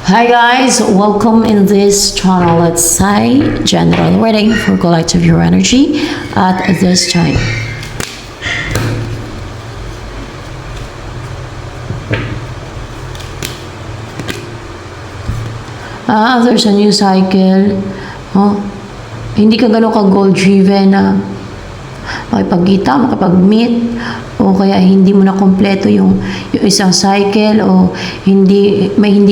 Hi guys, welcome in this channel. Let's say general reading for collective your energy at this time. There's a new cycle. Oh, hindi ka gano'n ka-goal driven na makipagkita, makipag-meet, o kaya hindi mo na kompleto yung isang cycle, o hindi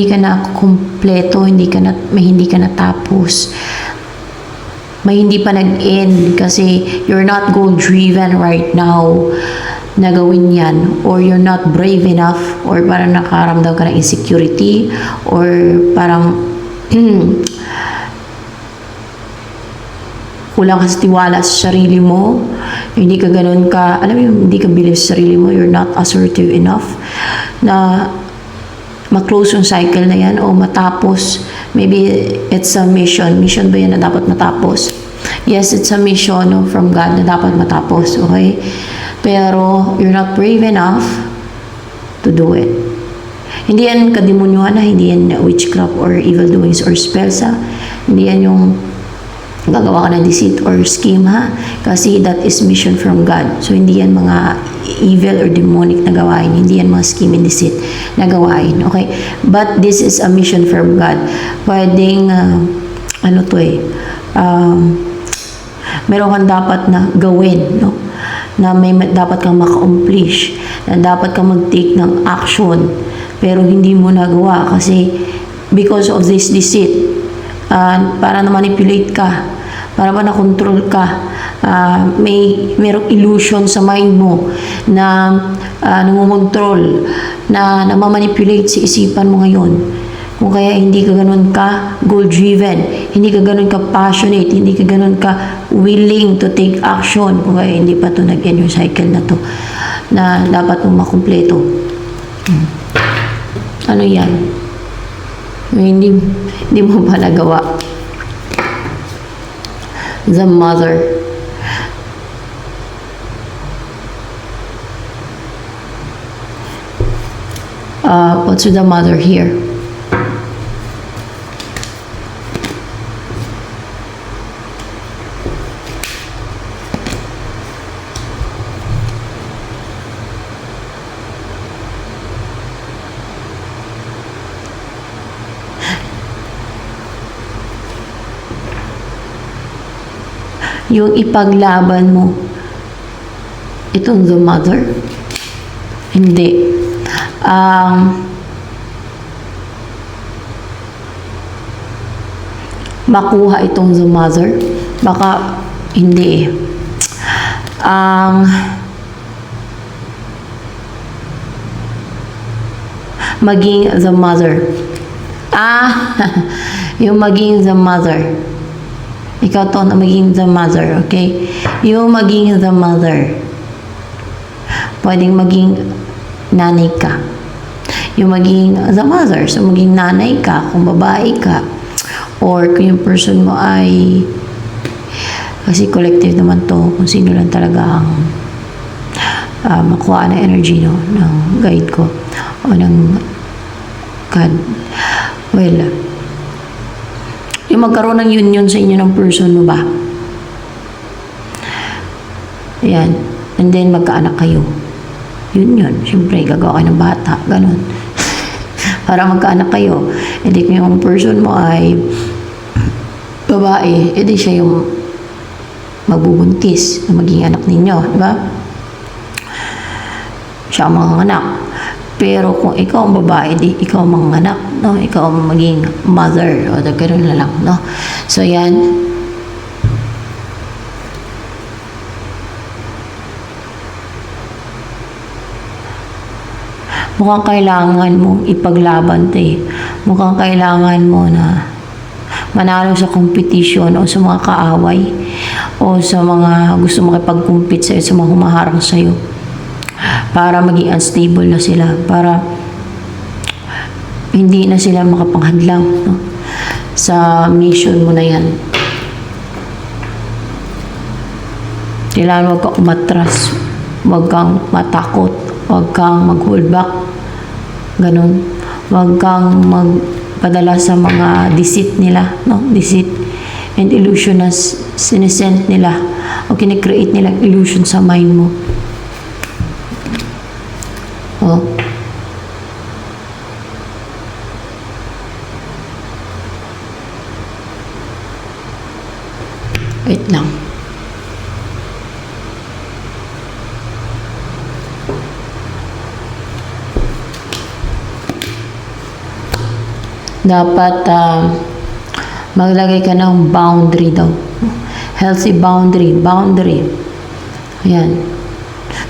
ka na kompleto, may hindi ka natapos. May hindi pa nag-end kasi you're not goal driven right now na gawin yan, or you're not brave enough, or parang nakaramdam ka ng insecurity, or parang kulang ka sa tiwala sa sarili mo, hindi ka ganun ka, alam mo yung hindi ka believe sa sarili mo, you're not assertive enough na ma-close yung cycle na yan o matapos. Maybe it's a mission ba yan na dapat matapos? Yes, it's a mission from God na dapat matapos, okay? Pero you're not brave enough to do it. Hindi yan kademonyuhan, hindi yan witchcraft or evil doings or spells, ha? Hindi yan yung gagawa ka ng deceit or scheme, ha? Kasi that is mission from God. So, hindi yan mga evil or demonic na gawain. Hindi yan mga scheme and deceit na gawain. Okay? But this is a mission from God. Pwedeng, meron kang dapat na gawin, no? Na may dapat kang maka-accomplish, na dapat kang mag-take ng action, pero hindi mo nagawa kasi because of this deceit. Para na-manipulate ka, para ba na-control ka, merong illusion sa mind mo na nangungontrol, na namamanipulate sa isipan mo ngayon. Kung kaya hindi ka ganun ka goal-driven, hindi ka ganun ka passionate, hindi ka ganun ka willing to take action, kung kaya hindi pa to nag-end yung cycle na to, na dapat mong makumpleto. Ano yan? Hindi mo pa nagawa. The mother. What's with the mother here? Yung ipaglaban mo, itong the mother? Hindi. Makuha itong the mother? Baka hindi eh. Maging the mother. Yung maging the mother. Ikaw to na maging the mother, okay? Yung maging the mother. Pwedeng maging nanay ka. Yung maging the mother. So, maging nanay ka, kung babae ka. Or kung yung person mo ay, kasi collective naman to, kung sino lang talaga ang makuha na energy, no, ng guide ko. O ng God. Well, yung magkaroon ng union sa inyo ng person mo ba? Ayan. And then, magkaanak kayo. Union. Siyempre, gagawa kayo ng bata. Ganon. Para magkaanak kayo. E di kung yung person mo ay babae, e di siya yung magbubuntis na maging anak ninyo. Diba? Siya ang mga anak. Pero kung ikaw ang babae, di ikaw ang mga anak, no? Ikaw ang maging mother, o gano'n na lang, no? So, yan. Mukhang kailangan mong ipaglaban to eh. Mukhang kailangan mo na manalo sa competition o sa mga kaaway o sa mga gusto makipag-compete sa'yo, sa mga humaharang sa'yo. Para maging unstable na sila, para hindi na sila makapanghadlang, no? Sa mission mo na yan. Kailangan huwag kang umatras, huwag kang matakot, huwag kang mag-hold back, ganun. Huwag kang padala sa mga deceit nila, no? Deceit and illusion na sinesend nila o kinecreate nilang illusion sa mind mo. Oh. Wait lang. Dapat maglagay ka ng boundary daw. Healthy boundary. Ayan.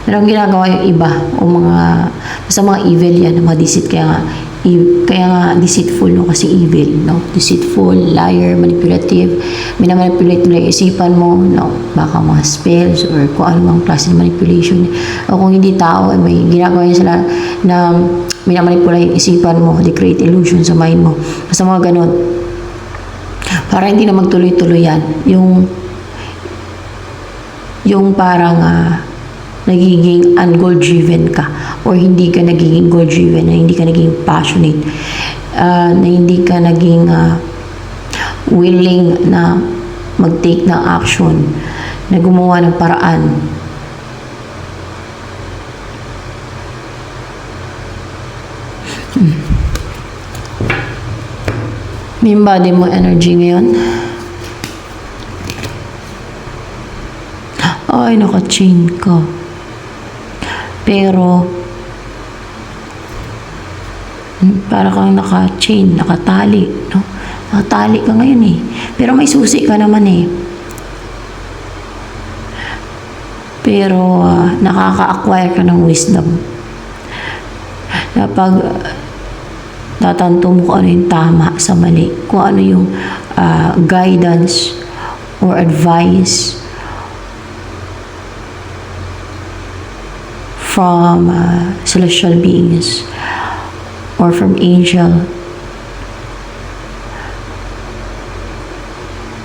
Pero ang ginagawa yung iba o basta mga evil yan, mga deceit, kaya nga deceitful, no? Kasi evil, no? Deceitful, liar, manipulative, minamanipulate nila yung isipan mo, no? Baka mga spells or kung anumang klase ng manipulation, o kung hindi tao, may ginagawa yun sila na minamanipulate yung isipan mo, they create illusion sa mind mo, basta mga ganun, para hindi na magtuloy-tuloy yan, yung parang nagiging un-goal-driven ka or hindi ka nagiging goal-driven, na hindi ka naging passionate, na hindi ka naging willing na mag-take ng action, na gumawa ng paraan. May body mo energy ngayon. Ay, naka-chain ka. Pero, para kang naka-chain, nakatali, no? Nakatali ka ngayon eh. Pero may susi ka naman eh. Pero, nakaka-acquire ka ng wisdom. Kapag tatanto mo kung ano yung tama sa mali, kung ano yung guidance or advice from celestial beings or from angel,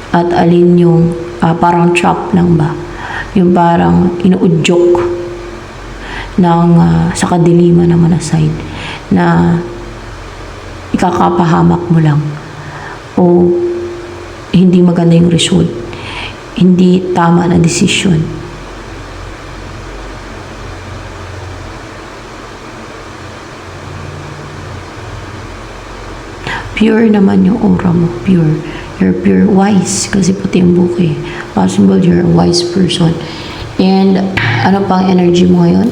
at alin yung parang trap lang ba, yung parang inuudyok ng sa kadiliman naman na side na ikakapahamak mo lang o hindi maganda yung result, hindi tama na desisyon. Pure naman yung aura mo, pure. You're pure, wise, kasi puti yung buhok eh. Possible you're a wise person. And ano pang energy mo ngayon?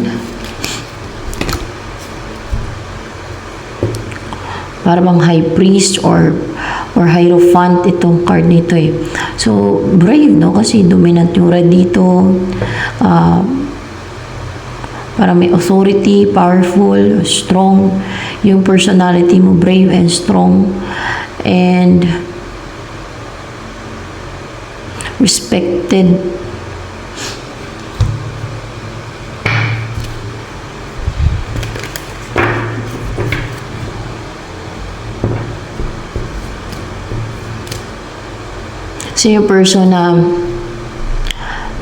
Para bang high priest or hierophant itong card nito eh. So, brave, no? Kasi dominant yung red dito. Para may authority, powerful, strong. Yung personality mo, brave and strong. And respected. So yung person na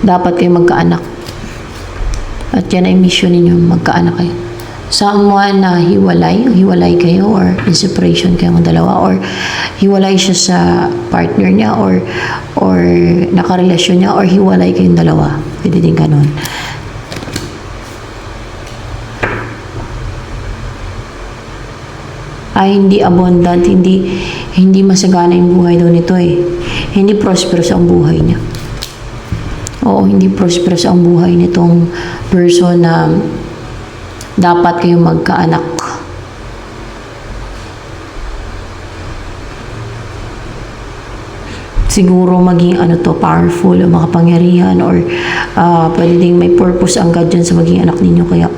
dapat kayo magkaanak. At yan ay mission ninyo, magkaanak kayo. Someone na hiwalay kayo or in separation kayong dalawa, or hiwalay siya sa partner niya or nakarelasyon niya, or hiwalay kayong dalawa. Pwede din ganun. Ay hindi abundant, hindi masagana yung buhay daw nito eh. Hindi prosperous ang buhay niya. Oo, hindi prosperous ang buhay nitong person na dapat kayong magkaanak. Siguro maging powerful o makapangyarihan, or pwede ding may purpose ang God dyan sa maging anak ninyo, kaya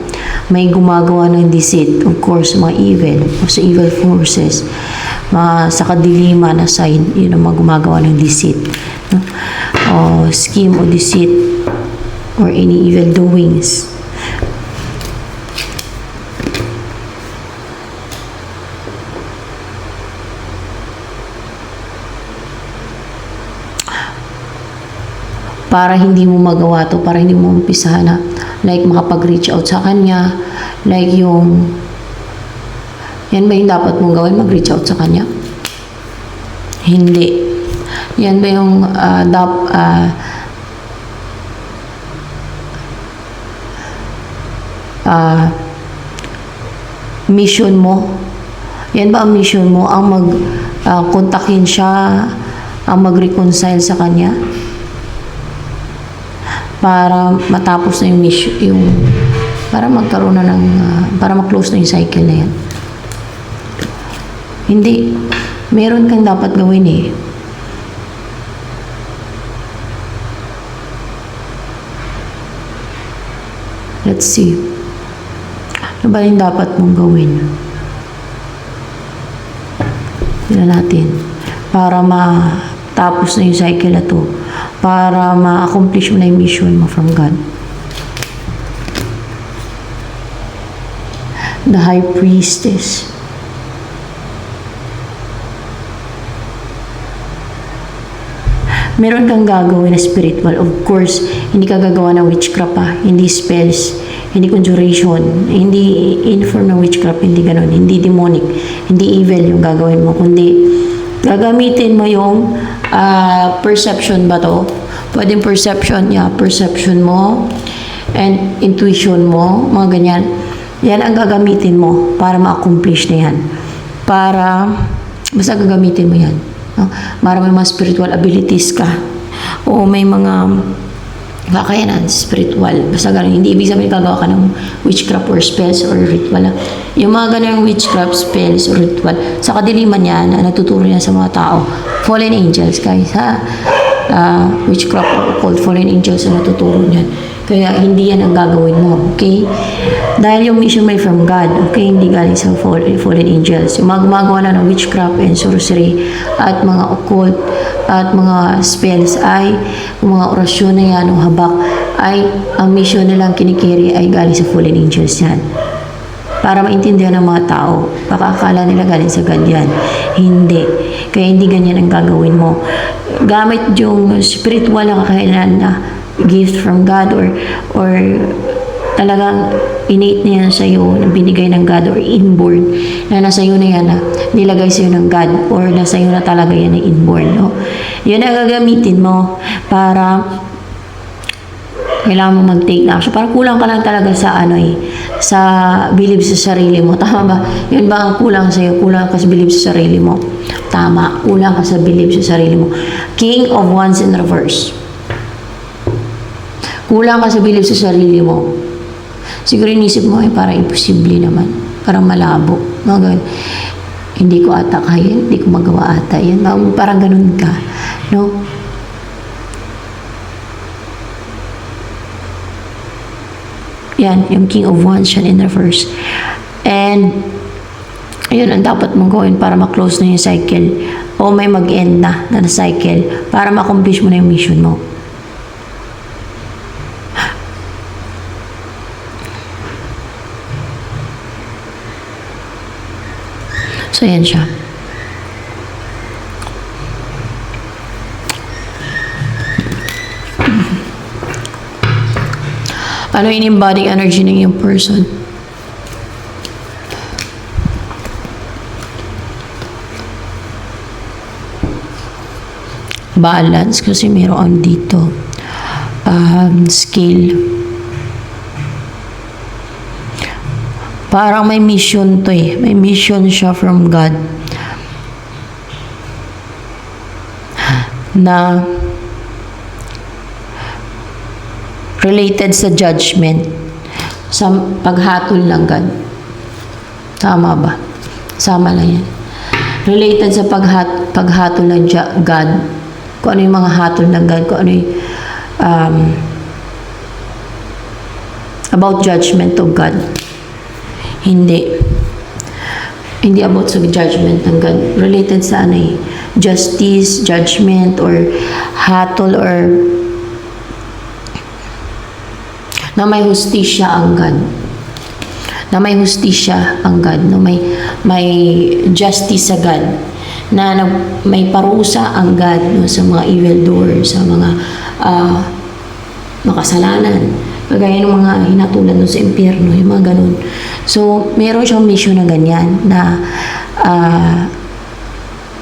may gumagawa ng deceit, of course, mga evil, o sa evil forces, sa kadiliman na side, yun ang mga gumagawa ng deceit, no? O scheme o deceit or any evil doings. Para hindi mo magawa to, para hindi mo umpisahan na like makapag-reach out sa kanya, like yan ba yung dapat mong gawin, mag-reach out sa kanya? Hindi. Yan ba yung mission mo? Yan ba ang mission mo? Ang kontakin siya, ang mag-reconcile sa kanya? Para matapos na yung mission, para magkaroon na ng, para ma-close na yung cycle na yan. Hindi. Meron kang dapat gawin eh. Let's see. Ano ba yung dapat mong gawin? Tignan natin. Para matapos na yung cycle na to. Para ma-accomplish mo na yung mission mo from God. The High Priestess. Meron kang gagawin na spiritual. Of course, hindi ka gagawa ng witchcraft hindi spells, hindi conjuration, hindi in-form ng witchcraft, hindi ganun, hindi demonic, hindi evil yung gagawin mo, kundi gagamitin mo yung perception ba to? Pwedeng perception, perception mo and intuition mo, mga ganyan. Yan ang gagamitin mo para ma-accomplish na yan. Basta gagamitin mo yan. No? Para may mga spiritual abilities ka o may mga kakayanan spiritual, basta ganun. Hindi ibig sabihin gagawa ka ng witchcraft or spells or ritual. Yung mga ganun witchcraft, spells or ritual, sa kadiliman yan na natuturo niya sa mga tao, fallen angels guys ha, witchcraft or occult, fallen angels na natuturo niyan. Kaya hindi yan ang gagawin mo, okay? Dahil yung mission may from God, okay? Hindi galing sa fallen angels. Yung gumagawa na ng witchcraft and sorcery at mga occult at mga spells ay yung mga orasyon na yan o habak ay ang mission nilang kinikiri ay galing sa fallen angels yan. Para maintindihan ng mga tao, baka akala nila galing sa God yan. Hindi. Kaya hindi ganyan ang gagawin mo. Gamit yung spiritual na kakayanan na gift from God or talagang innate na yan sa'yo na binigay ng God or inborn na nasa iyo na yan na nilagay sa'yo ng God or nasa iyo na talaga yan na inborn. No? Yun ang gagamitin mo para kailangan mo mag-take na action. Parang kulang ka lang talaga sa sa believe sa sarili mo. Tama ba? Yun ba ang kulang sa'yo? Kulang ka sa believe sa sarili mo. Tama. Kulang ka sa believe sa sarili mo. King of Wands in reverse. Kulang ka sa believe sa sarili mo. Siguro inisip mo ay parang imposible naman. Parang malabo. Hindi ko ata kaya. Hindi ko magawa ata yan. Parang ganun ka. No? Yan, yung King of Wands yan in reverse. And, yun ang dapat mong gawin para ma-close na yung cycle o may mag-end na cycle para ma-accomplish mo na yung mission mo. So, yan siya. Ano yung embodied energy ng iyong person? Balance, kasi meron dito. Skill. Parang may mission to eh. May mission siya from God. Na related sa judgment, sa paghatol ng God. Tama ba? Sama lang yan. Related sa paghatol ng God. Kung ano yung mga hatol ng God, kung ano yung about judgment of God. Hindi about sa judgment ng God. Related sa justice, judgment, or hatol, or na may hustisya ang God. Na may hustisya ang God. Na may justice sa God. Na may parusa ang God sa mga evildoers, sa mga makasalanan. Kagaya ng mga hinatulan sa impyerno, yung mga ganun. So, meron siyang mission na ganyan na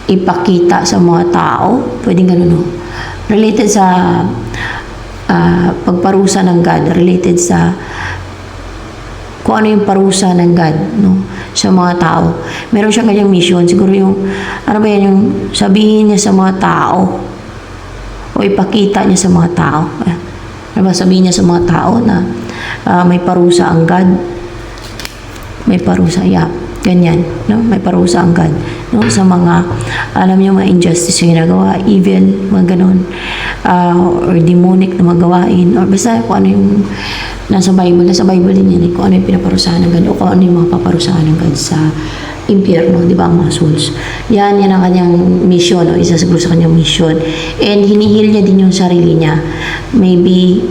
ipakita sa mga tao. Pwedeng ganun, no? Related sa pagparusa ng God, related sa kung ano yung parusa ng God, no, sa mga tao. Meron siyang kanyang mission. Siguro yung, ano ba yan, yung sabihin niya sa mga tao o ipakita niya sa mga tao. Ano ba sabihin niya sa mga tao na may parusa ang God? May parusa, yeah. Ganyan, no? May parusa ang God, no? Sa mga, alam niyo, mga injustice yung ginagawa, evil, mga ganun, or demonic na magawain, or basta kung ano yung nasa Bible din yan, kung ano yung pinaparusahan ng God, o kung ano yung mga paparusahan ng God sa impyerno, di ba, ang mga souls. Yan ang kanyang mission, o isa siguro sa kanyang mission. And hinihil niya din yung sarili niya. Maybe,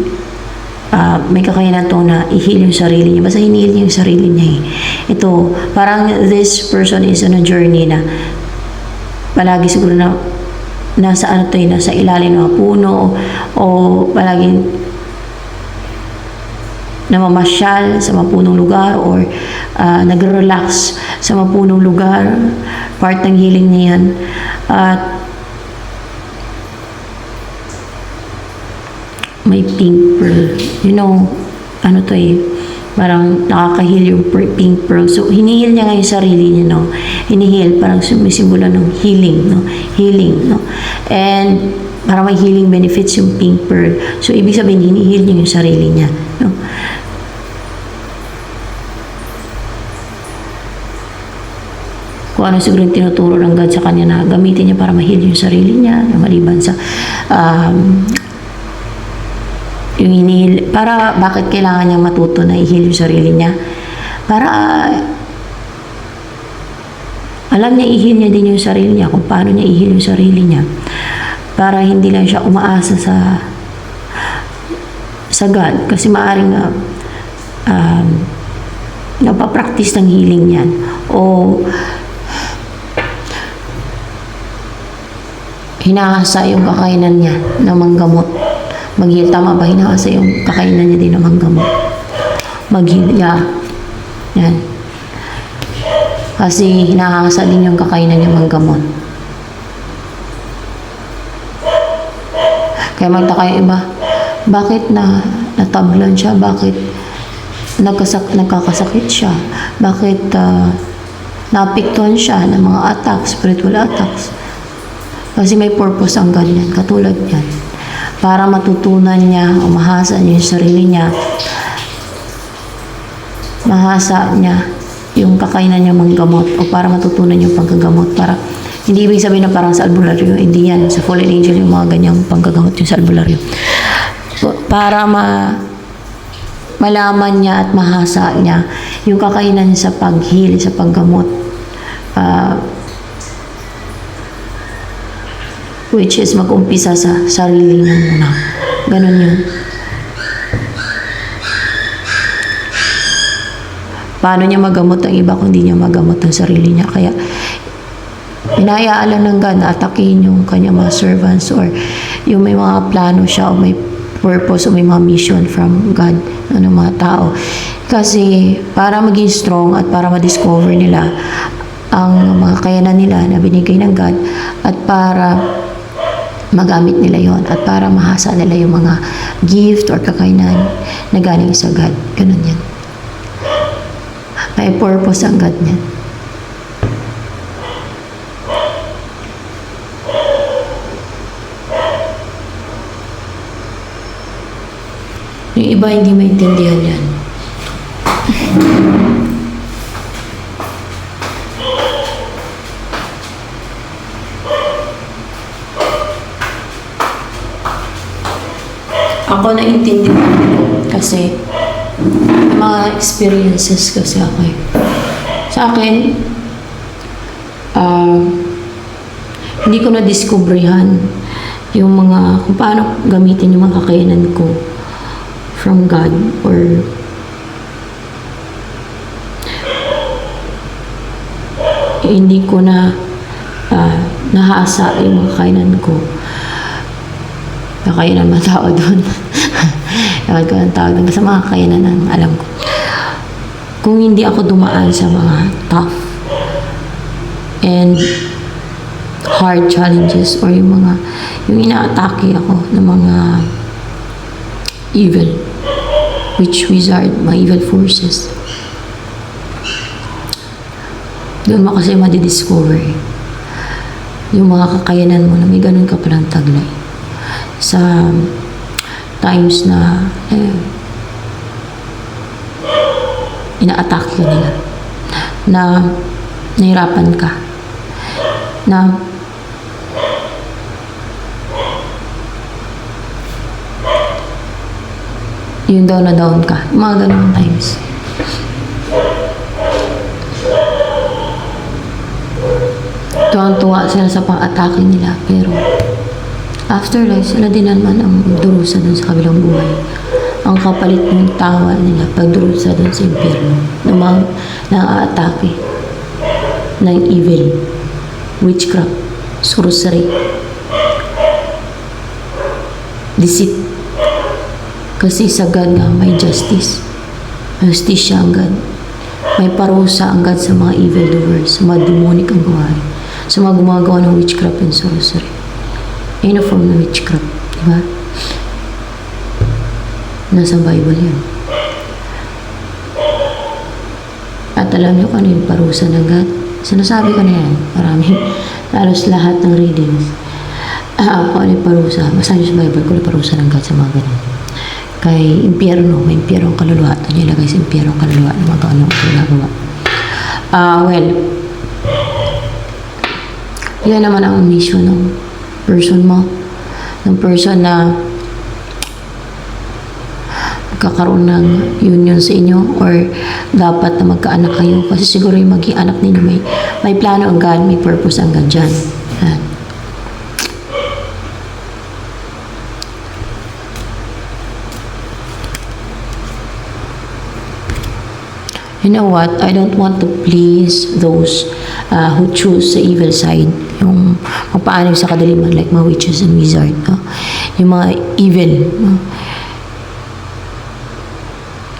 may kakayanan to na i-heal yung sarili niya. Basta hinihil niya yung sarili niya eh. Ito, parang this person is on a journey na palagi siguro na nasa ano to eh, nasa ilalim ng puno o palaging namamasyal sa mapunong lugar or nagre-relax sa mapunong lugar. Part ng healing niya yan. At may pink pearl. You know, ano to eh, parang nakaka-heal yung pink pearl. So, hinihil niya nga yung sarili niya, no? Hinihil, parang sumisimbolo ng healing, no? Healing, no? And, parang may healing benefits yung pink pearl. So, ibig sabihin, hinihil niya yung sarili niya, no? Kung ano siguro yung tinuturo ng God sa kanya na gamitin niya para ma-heal yung sarili niya, maliban sa yung hinihil, para bakit kailangan niyang matuto na i-heal yung sarili niya? Para alam niya i-heal niya din yung sarili niya, kung paano niya i-heal yung sarili niya. Para hindi lang siya umaasa sa God. Kasi maaaring napapractice ng healing niyan. O hinahasa yung kakayanan niya na manggamot. Mag-heal, tama ba? Hinahasa yung kakayanan niya din na manggamot. Mag-heal, yeah. Yan. Kasi hinahasa din yung kakayanan niya manggamot. Kaya magtaka yung iba, bakit natablan siya? Bakit nagkakasakit siya? Bakit napiktuhan siya ng mga attacks, spiritual attacks? Kasi may purpose ang ganyan, katulad yan. Para matutunan niya o mahasa niya yung sarili niya, mahasa niya yung kakayanan niya manggamot o para matutunan yung panggagamot. Para, hindi ibig sabihin na parang sa albularyo, hindi yan. Sa Fallen Angel yung mga ganyang panggagamot yung sa albularyo. Para malaman niya at mahasa niya yung kakayanan niya sa pag-heal, sa paggamot. Which is mag-umpisa sa sarili niya muna. Ganun yun. Paano niya magamot ang iba kung hindi niya magamot ang sarili niya? Kaya, hinahayaan lang ng God na atakihin yung kanyang mga servants or yung may mga plano siya o may purpose o may mga mission from God ng mga tao. Kasi, para maging strong at para ma-discover nila ang mga kakayanan nila na binigay ng God at para magamit nila yon at para mahasa nila yung mga gift or kakayanan na galing sa God. Ganun yan. May purpose ang God niyan. Yung iba hindi maintindihan yan. Ako naintindihan kasi mga experiences kasi ako eh. Sa akin, hindi ko na-discoveryhan yung mga, kung paano gamitin yung mga kakayanan ko from God or hindi ko na nahasa yung mga kakayanan ko. Kakayanan mga tao doon. Ewan ko ng tawag doon. Basta mga kakayanan ang alam ko. Kung hindi ako dumaan sa mga tough and hard challenges or yung ina-atake ako ng mga evil witch, wizard, mga evil forces. Doon mo kasi madidiscover yung mga kakayanan mo na may ganun ka palang taglay sa times na ina-attack ka nila, na nahirapan ka, na yung down na down ka, mga ganun times. Tuwang-tuwa sila sa pang-atake nila, pero afterlife, sila din naman ang durusa dun sa kabilang buhay. Ang kapalit ng tawa nila, pagdurusa dun sa impyerno, ng mga nang-aatake ng evil, witchcraft, sorcery, deceit. Kasi sa God nga may justice. May justisya ang God. May parusa ang God sa mga evildoers, sa mga demonic ang gawain, sa mga gumagawa ng witchcraft and sorcery. Any form ng witchcraft, di ba? Nasa Bible yan. At alam niyo kung ano yung parusa ng God? Sinasabi ko na yan. Maraming, halos lahat ng readings. Kung ano yung parusa. Basta niyo sa Bible kung ano yung parusa ng God sa mga ganun. Kay impyerno, may impyerno ang kaluluwa. Ito niya ilagay sa impyerno ang kaluluwa ng mga ano ang ginagawa. Well, yan naman ang mission ng person mo. Ng person na magkakaroon ng union sa inyo or dapat na magkaanak kayo. Kasi siguro yung maging anak ninyo may plano ang God, may purpose ang God dyan. Yan. You know what? I don't want to please those who choose the evil side. Yung paano sa kadaliman, like mga witches and wizards. No? Yung mga evil. No?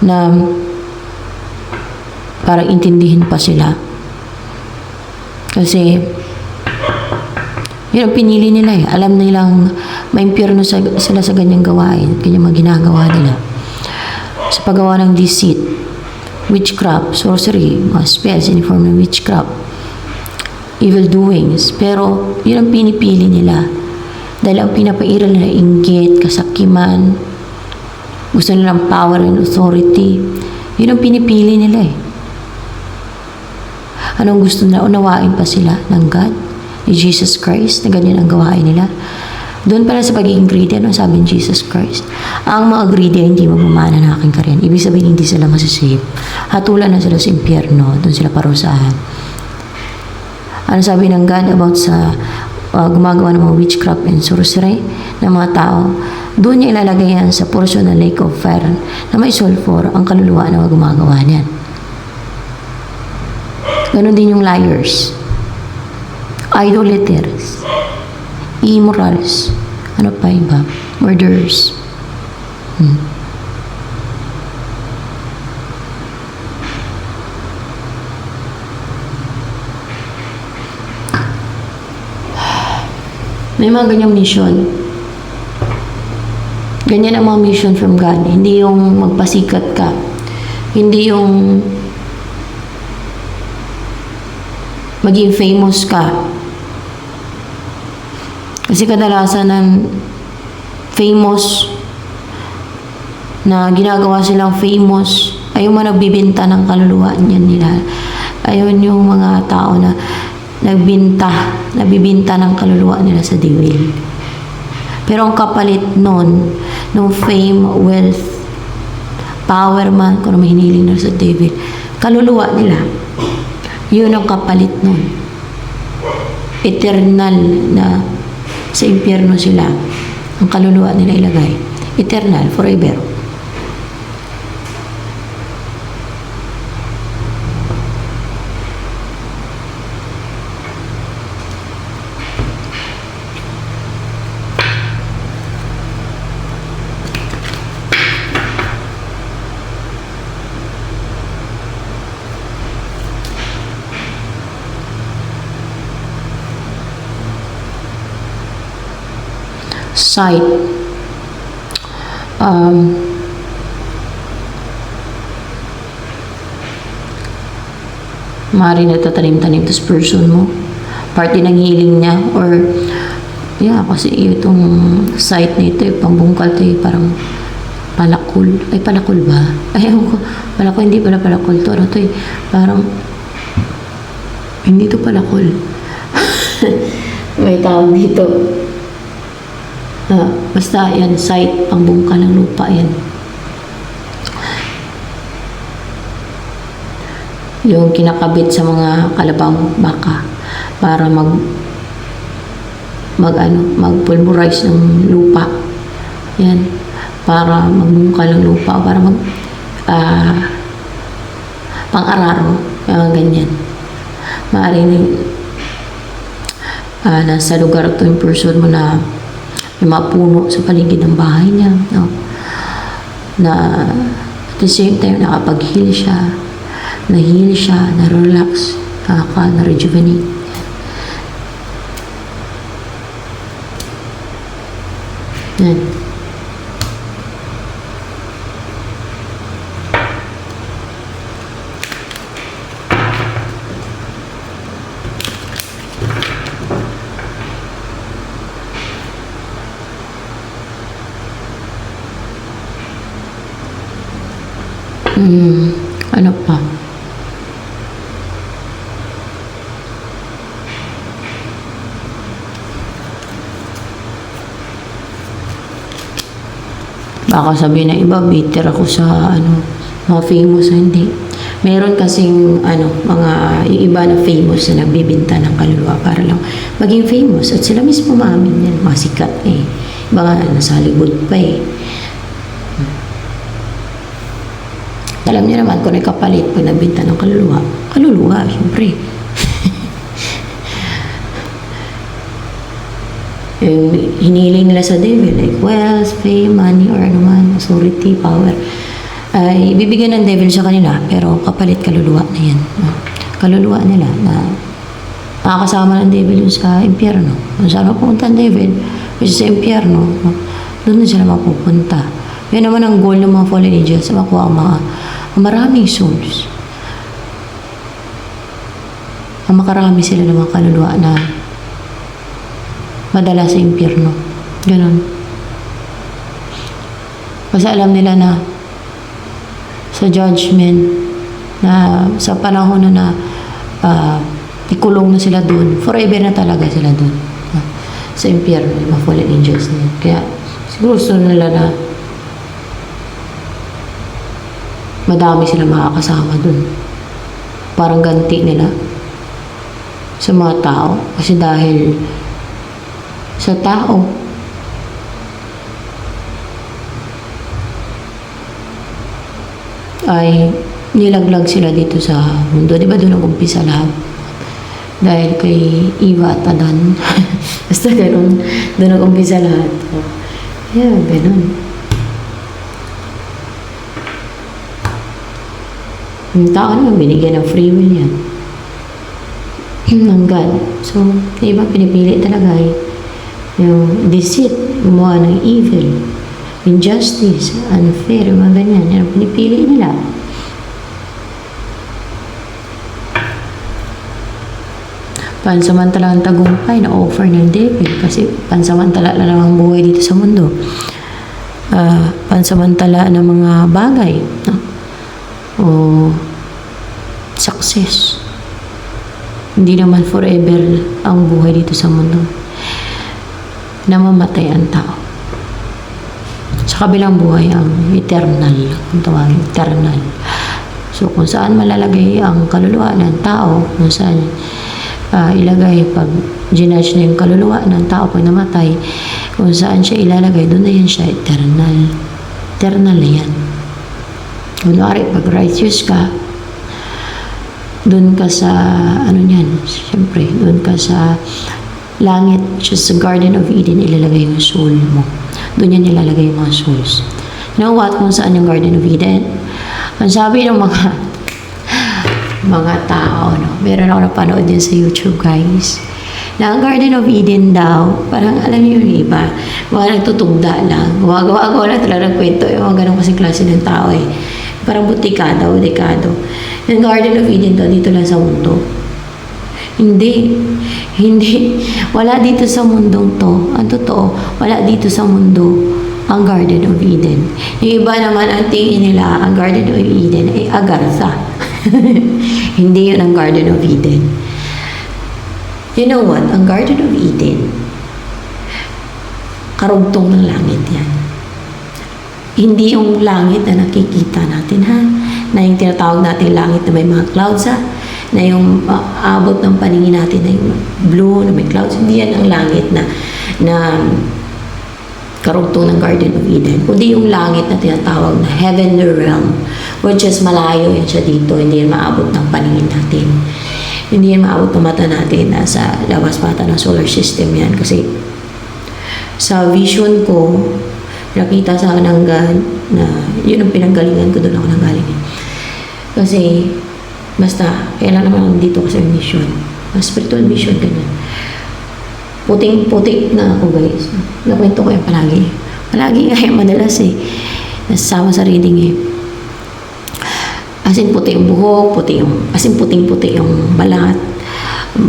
Na parang intindihin pa sila. Kasi yun ang pinili nila eh. Alam nilang may impyerno sila sa ganyang gawain. Ganyang mga ginagawa nila. Sa paggawa ng deceit, witchcraft, sorcery, mga spells, any form ng witchcraft, evil doings. Pero, yun ang pinipili nila. Dahil ang pinapairal nila, inggit, kasakiman, gusto nilang power and authority. Yun ang pinipili nila eh. Anong gusto nila? Unawain pa sila ng God, ni Jesus Christ, na ganyan ang gawain nila. Doon pala sa pagiging greedy, ano sabi ni Jesus Christ? Ang mga greedy ay hindi magmamana ng aking kariyan. Ibig sabihin, hindi sila masisave. Hatulan na sila sa impyerno. Doon sila parusahan. Ano sabi ng God about sa gumagawa ng mga witchcraft and sorcery ng mga tao? Doon niya ilalagay yan sa portion ng lake of fire na may sulfur ang kaluluwa na gumagawa niyan. Ganon din yung liars, idolaters, immorals, ano pa iba? Murderers. May mga ganyang mission. Ganyan ang mga mission from God. Hindi yung magpasikat ka. Hindi yung maging famous ka. Kasi kadalasan ng famous na ginagawa silang famous ay yung mga nagbibinta ng kaluluwa niyan nila. Ayun yung mga tao na nabibinta ng kaluluwa nila sa devil. Pero ang kapalit nun, nung fame, wealth, power man, kung may hiniling na sa devil, kaluluwa nila. Yun ang kapalit nun. Eternal na sa impyerno sila. Ang kaluluwa nila ilagay. Eternal, forever. site. Maaaring nagtatanim-tanim tas person mo. Parte ng healing niya or kasi itong site nito pambungkal to parang palakul. Ay, palakul ba? Ay, ewan ko. Palakul, hindi pala palakul to. Ano to parang hindi to palakul. May tawag dito. Basta yan, site, pambungkal ng lupa yan. Yung kinakabit sa mga kalabang baka para mag-pulverize ng lupa. Yan. Para magbungkal ng lupa, para pang-araro, ganyan. Maaaring nasa lugar ito yung person mo na may mga puno sa paligid ng bahay niya, no? Na at the same time nakapag-heal siya, na-heal siya, na-relax, na-rejuvenate. Yan. Ano pa? Baka sabihin na iba, bitter ako sa mga famous, hindi. Meron kasing mga iba na famous na nagbibinta ng kaluluwa para lang maging famous. At sila mismo maamin yan, mga sikat Iba nga, nasa Hollywood pa Alam niyo naman kung kapalit pag nagbinta ng kaluluwa. Kaluluwa, syempre. Yung hiniling nila sa devil, like wealth, fame, money, or authority, power, ay ibibigay ng devil sa kanila, pero kapalit kaluluwa na yan. Kaluluwa nila na makakasama ng devil yung sa impyerno. Kung saan mapupunta ang devil, which is sa impyerno, doon na sila mapupunta. Yan naman ang goal ng mga fallen angels, makuha ang maraming souls. Ang makarami sila ng mga kaluluwa na madala sa impyerno. Ganon. Kasi alam nila na sa judgment, na sa panahon na ikulong na sila doon, forever na talaga sila doon. Sa impyerno, yung mga fallen angels na yun. Kaya siguro gusto nila na madami sila makakasama doon. Parang ganti nila sa mga tao. Kasi dahil sa tao ay nilaglag sila dito sa mundo. Di ba doon nag-umpisa lahat? Dahil kay Eva at Adan. Basta ganun. Doon nag-umpisa lahat. Ganun. Yung tao naman binigyan ng free will yan. Ng God. So, iba pinipili talaga yung deceit, gumawa ng evil, injustice, unfair, mga ganyan. Yan ang pinipili nila. Pansamantalang tagumpay na offer ng devil kasi pansamantala lang ang buhay dito sa mundo. Pansamantala ng mga bagay, no? O success. Hindi naman forever ang buhay dito sa mundo. Namamatay ang tao. Sa kabilang buhay ang eternal, kung tawagin, eternal. So kung saan malalagay ang kaluluwa ng tao, kung saan ilagay pag ginudge na yung kaluluwa ng tao pag namatay, kung saan siya ilalagay, doon na yan siya eternal. Eternal na yan. Kunwari, pag righteous ka, doon ka sa, siyempre, doon ka sa langit, which is the Garden of Eden, ilalagay yung soul mo. Doon yan ilalagay yung mga souls. You know what? Kung saan yung Garden of Eden? Ang sabi ng mga tao, meron ako napanood din sa YouTube, guys. Na ang Garden of Eden daw, parang alam niyo yung iba, mga nagtutugda lang, gumagawa lang talaga ng kwento, yung mga ganun kasing klase ng tao eh. Parang butikado, dekado. Yung Garden of Eden daw, dito lang sa mundo. Hindi. Hindi. Wala dito sa mundong to. Ang totoo, wala dito sa mundo ang Garden of Eden. Yung iba naman, ang tingin nila, ang Garden of Eden ay Agartha. Hindi yun ang Garden of Eden. You know what? Ang Garden of Eden, karugtong ng langit yan. Hindi yung langit na nakikita natin, ha? Na yung tinatawag natin langit na may mga clouds, ha? Na yung abot ng paningin natin na yung blue, na may clouds. Hindi yan ang langit na karugtong ng Garden of Eden. Kundi yung langit na tinatawag na heavenly realm, which is malayo yan siya dito. Hindi yan maabot ng paningin natin. Hindi yan maabot ng mata natin. Nasa labas mata ng solar system yan. Kasi sa vision ko, nakita sa akin ng God na yun ang pinanggalingan ko, doon ako nanggaling. Kasi basta, kaya lang naman dito kasi yung mission. Spiritual mission, ganyan. Puting-puti na ako, guys. Nakwento ko yan palagi. Palagi nga yung madalas eh. Nasasama sa reading eh. As in, puti yung buhok, as in, puting-puti yung balat.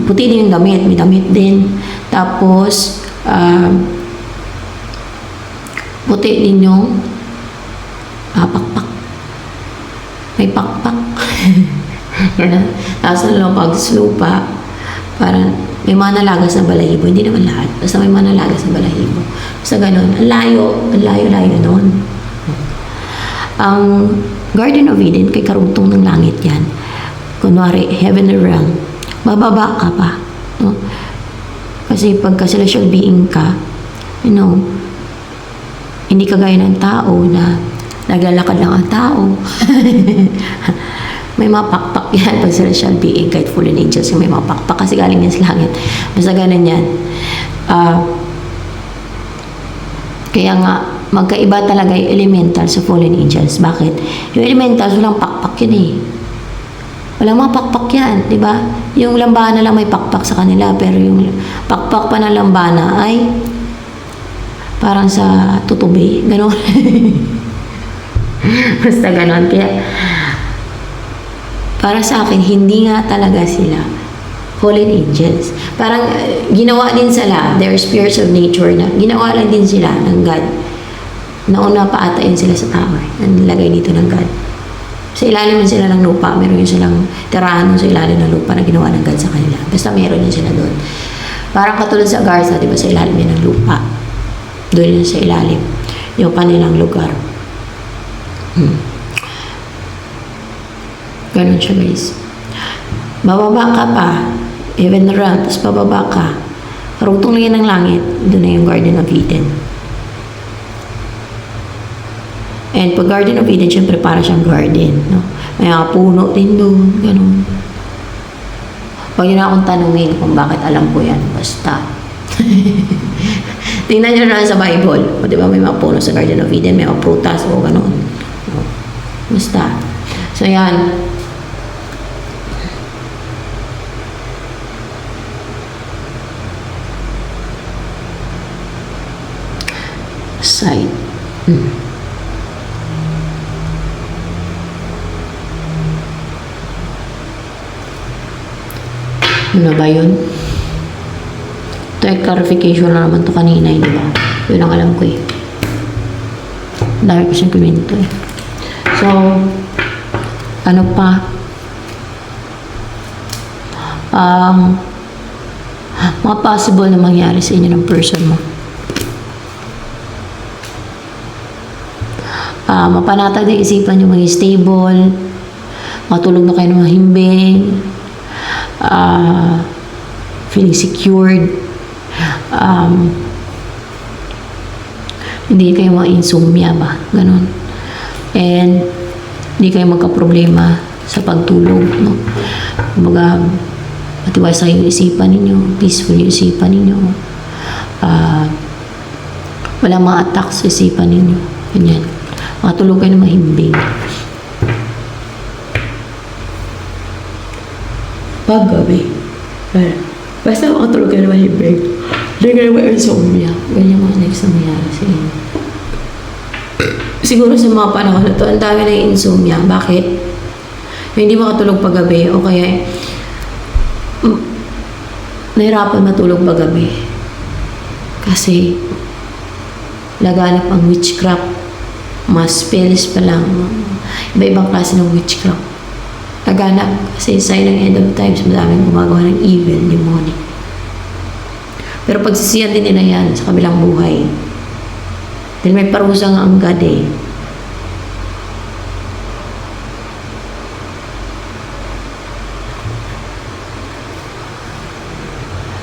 Puti din yung damit, may damit din. Tapos, puti din yung pakpak. May pakpak. Tapos nalapag sa lupa, parang may mga nalagas na balahibo. Hindi naman lahat. Basta may mga nalagas na balahibo. Basta ganun. Ang layo nun. Ang Garden of Eden, kay karugtong ng langit yan. Kunwari, heavenly realm. Bababa ka pa. No? Kasi pagka celestial being ka, you know, hindi kagaya ng tao na naglalakad lang ang tao. May mga pakpak yan pag celestial being, kahit fallen angels, may mga pakpak kasi galing yan sa langit. Basta ganun yan. Kaya nga, magkaiba talaga yung elemental sa fallen angels. Bakit? Yung elementals, walang pakpak yun eh. Walang mga pakpak yan, di ba? Yung lambana lang may pakpak sa kanila, pero yung pakpak pa ng lambana ay parang sa tutubi. Ganon. Basta ganon. Kaya, para sa akin, hindi nga talaga sila fallen angels. Parang ginawa din sila, they're spirits of nature na ginawa lang din sila ng God. Nauna pa ata yun sila sa tao eh. Nilagay dito ng God. Sa ilalim din sila ng lupa. Meron yun silang tirahan sa ilalim ng lupa na ginawa ng God sa kanila. Basta meron yun sila doon. Parang katulad sa Agartha, di ba, sa ilalim yun ng lupa. Doon yun sa ilalim. Yung kanilang lugar. Ganon siya, guys. Bababa ka pa. Even realm, tapos bababa ka. Karugtong lang yan ng langit. Doon na yung Garden of Eden. And pag Garden of Eden, syempre para siyang garden. No? May mga puno din doon. Ganon. Huwag yun akong tanungin kung bakit alam ko yan. Basta. Tingnan nyo na sa Bible. O diba may mga puno sa Garden of Eden, may mga prutas o ganon. No? Basta. So yan. Side. Ano ba yun? Ito ay clarification na naman to kanina, di ba? Yun ang alam ko eh. Dahil ko siyang kwento eh. So, ano pa? Mga possible na mangyari sa inyo ng person mo. Mapanatag na isipan yung maging stable, matulog na kayo ng mahimbing, feeling secured, hindi kayo ma-insomnia ba, ganun. And hindi kayo magka-problema sa pagtulog, no? Kumbaga, matiwasay yung isipan ninyo, peaceful yung isipan ninyo, wala mga attacks sa isipan ninyo, ganyan. Matulog kayo ng mahimbing. Paggabi. Basta makatulog ka na mahibig. Hindi ka naman insomnia. Ganyan mga next na mayari sa inyo. Siguro sa mga panahon na to, ang dami na insomnia. Bakit? Hindi makatulog paggabi o kaya nahirapan matulog paggabi. Kasi laganap ang witchcraft. Mas spells pa lang. Iba-ibang klase ng witchcraft. Laganap. Kasi sign ng end of times, madaming gumagawa ng evil, demonic. Pero pagsisiyan din nila yan sa kabilang buhay. Dahil may parusa nga ang God eh.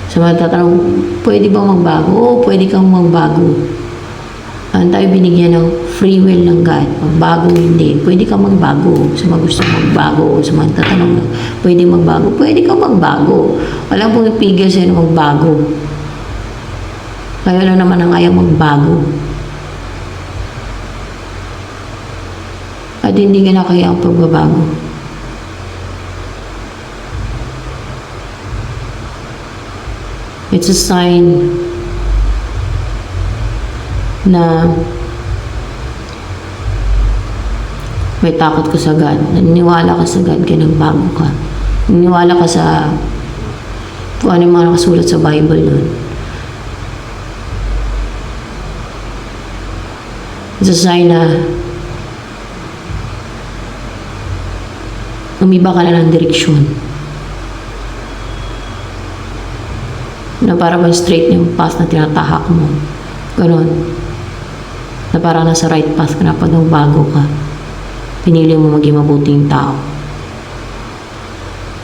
So matatanong, pwede bang magbago? Oo, pwede kang magbago. Tayo binigyan ng free will ng God. Magbago, hindi. Pwede kang magbago. Sa mga gusto magbago. Sa mga tatanong, pwede magbago. Pwede kang magbago. Walang pong ipigil sa'yo na magbago. Kayo lang naman ang ayaw magbago. At hindi ka na kaya ang pagbabago. It's a sign na may takot ka sa God. Naniniwala ka sa God kaya nagbago ka. Naniniwala ka sa kung ano yung mga nakasulat sa Bible nun. It's a sign na umiba ka na ng direksyon. Na para bang straight yung path na tinatahak mo. Ganon. Na parang nasa right path ka na pag nagbago ka. Pinili mo maging mabuting tao.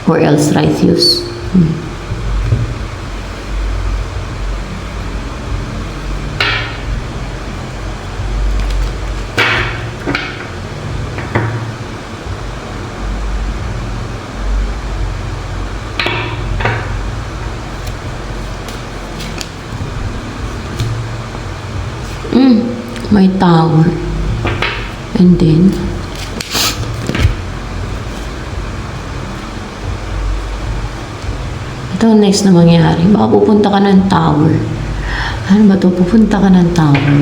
Or else righteous. May tower. And then, ito next na mangyari. Baka pupunta ka ng tower. Ano ba to? Pupunta ka ng tower.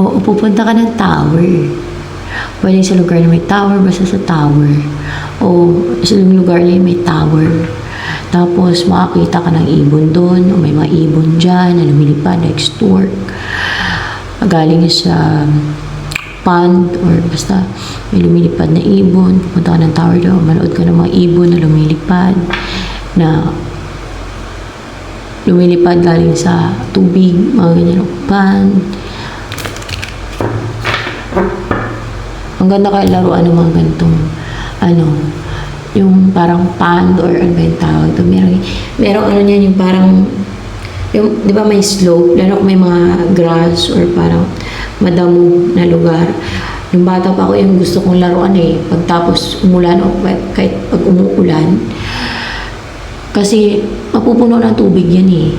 Oo, pupunta ka ng tower. Pwede sa lugar na may tower, basta sa tower. O sa lugar na may tower. Tapos, makakita ka ng ibon doon, o may mga ibon dyan, na lumilipad, nag-stork. Galing sa pond, or basta may lumilipad na ibon, pupunta ka ng tower doon, manood ka ng mga ibon na lumilipad, na lumilipad galing sa tubig, mga ganyan ng pond. Ang ganda kaya laruan ng mga ganitong, yung parang pond or ano ba yung tawag ito. Merong ano niyan, yung parang, yung, di ba may slope, lalo kung may mga grass or parang madamo na lugar. Nung bata pa ako, yung gusto kong laruan eh. Pagtapos umulan o kahit pag umuulan. Kasi mapupuno ng tubig yan eh.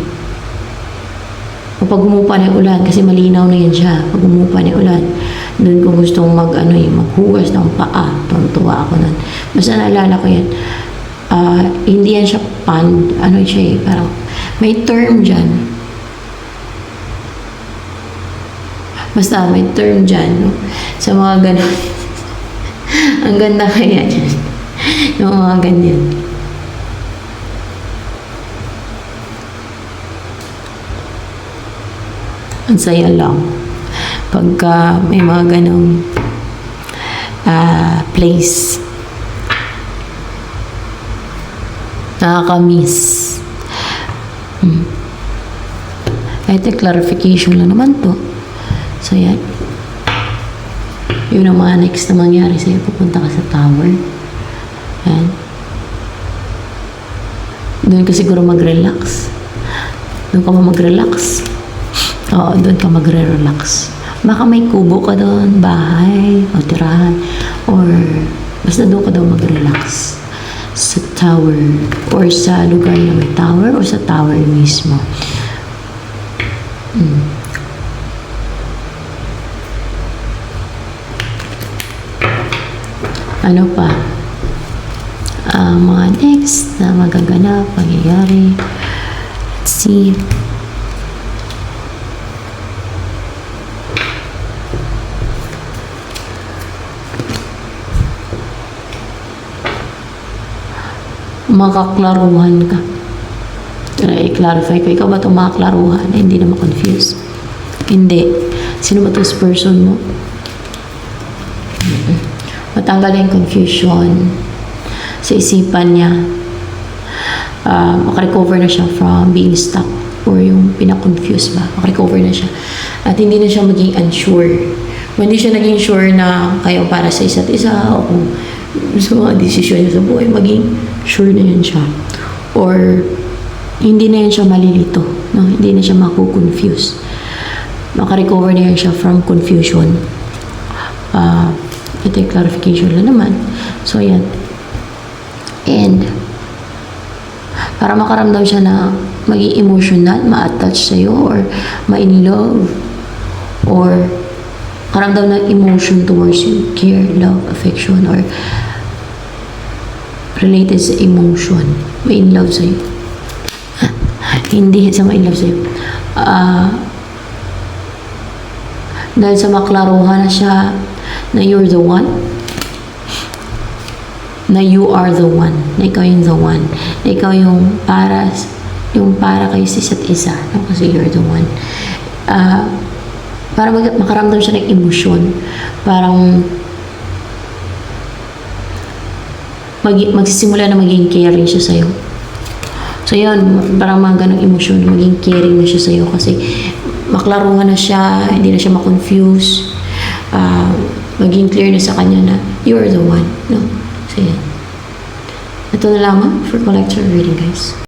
O pag umupa na yung ulan, kasi malinaw na yan siya. Pag umupa na yung ulan, doon ko gustong maghugas ng paa. Tuwa ako nun. Basta naalala ko yan. Hindi yan siya pond. Ano siya eh, parang may term dyan. Basta may term dyan. No? Sa mga ganun. Ang ganda kaya yan. Yung mga ganyan. Ang saya lang. Pagka may mga ganong place. Nakakamiss. Ito, clarification lang naman to. So, yan. Yun ang mga next na mangyari sa'yo. Pupunta ka sa tower. Yan. Doon ka siguro mag-relax. Doon ka mag-relax. Oo, doon ka magre-relax. Baka may kubo ka doon, bahay, o tirahan, or basta doon ka daw mag-relax. Sa tower, or sa lugar na may tower, or sa tower mismo. Ano pa? mga next na magaganap, pangyayari. Let's see. Makaklaruhan ka. I-clarify ko, ikaw ba itong makaklaruhan na hindi na ma-confuse? Hindi. Sino ba this person mo? Matanggal yung confusion sa isipan niya. Makarecover na siya from being stuck or yung pinakonfuse ba. Makarecover na siya. At hindi na siya maging unsure. Kung hindi siya naging sure na kayo para sa isa't isa o kung sa mga desisyon niya sa buhay, maging sure na yan siya. Or hindi na yan siya malilito. No? Hindi na siya makukonfuse. Makarecover na yan siya from confusion. Ito yung clarification na naman. So, yan. And, para makaramdam siya na maging emotional, ma-attach sa'yo, or ma-in love, or makaramdam ng emotion towards you, care, love, affection, or related sa emotion, ma-in love sa'yo. Hindi sa ma-in love sa'yo. Dahil sa maklaruhan na siya na you're the one, na you are the one, na ikaw yung the one, na ikaw yung para kayo sa isa't isa, no? Kasi you're the one. Para makaramdam siya ng emosyon, parang magsisimula na maging caring siya sa'yo. So yun, parang mga ganong emosyon, maging caring na siya sa'yo kasi maklaruhan na siya, hindi na siya makonfuse, maging clear na sa kanya na you're the one, no? So yan. Ito na lamang for collector reading, guys.